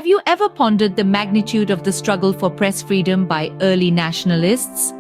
Have you ever pondered the magnitude of the struggle for press freedom by early nationalists?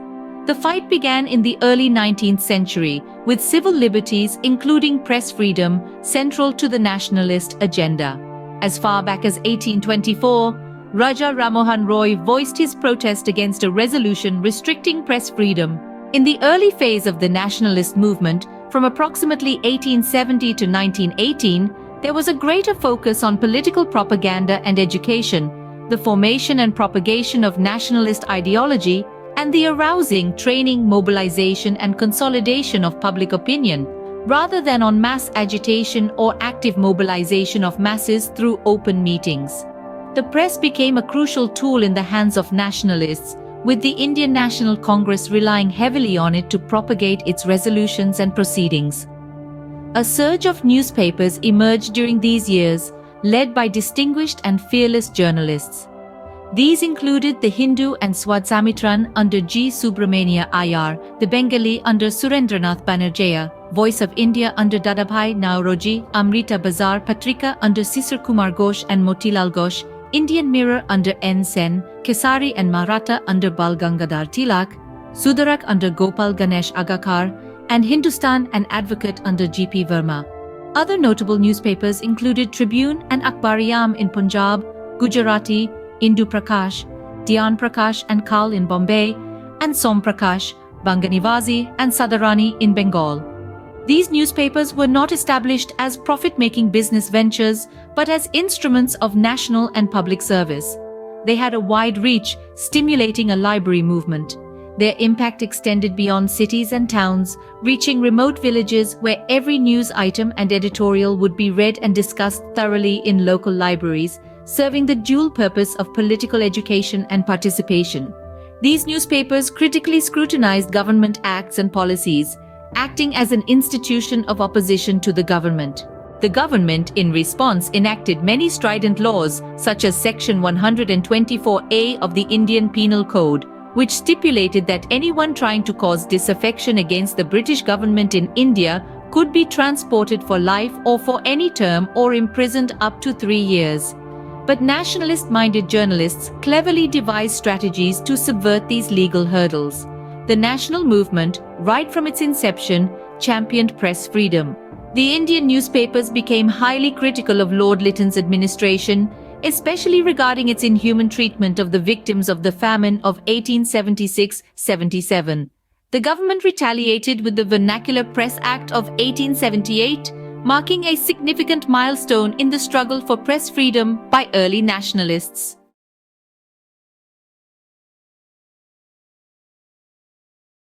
The fight began in the early 19th century, with civil liberties, including press freedom, central to the nationalist agenda. As far back as 1824, Raja Ramohan Roy voiced his protest against a resolution restricting press freedom. In the early phase of the nationalist movement, from approximately 1870 to 1918, there was a greater focus on political propaganda and education, the formation and propagation of nationalist ideology, and the arousing, training, mobilization, and consolidation of public opinion, rather than on mass agitation or active mobilization of masses through open meetings. The press became a crucial tool in the hands of nationalists, with the Indian National Congress relying heavily on it to propagate its resolutions and proceedings. A surge of newspapers emerged during these years, led by distinguished and fearless journalists. These included the Hindu and Swadsamitran under G. Subramania Iyer, the Bengali under Surendranath Banerjee, Voice of India under Dadabhai Naoroji, Amrita Bazar Patrika under Sisir Kumar Ghosh and Motilal Ghosh, Indian Mirror under N. Sen, Kesari and Maratha under Bal Gangadhar Tilak, Sudarak under Gopal Ganesh Agakar, and Hindustan and Advocate under G.P. Verma. Other notable newspapers included Tribune and Akhbariyam in Punjab, Gujarati, Indu Prakash, Dhyan Prakash and Kal in Bombay, and Som Prakash, Banganivazi and Sadarani in Bengal. These newspapers were not established as profit-making business ventures, but as instruments of national and public service. They had a wide reach, stimulating a library movement. Their impact extended beyond cities and towns, reaching remote villages where every news item and editorial would be read and discussed thoroughly in local libraries, serving the dual purpose of political education and participation. These newspapers critically scrutinized government acts and policies, acting as an institution of opposition to the government. The government, in response, enacted many strident laws, such as Section 124A of the Indian Penal Code, which stipulated that anyone trying to cause disaffection against the British government in India could be transported for life or for any term or imprisoned up to 3 years. But nationalist-minded journalists cleverly devised strategies to subvert these legal hurdles. The national movement, right from its inception, championed press freedom. The Indian newspapers became highly critical of Lord Lytton's administration, especially regarding its inhuman treatment of the victims of the famine of 1876-77. The government retaliated with the Vernacular Press Act of 1878, marking a significant milestone in the struggle for press freedom by early nationalists.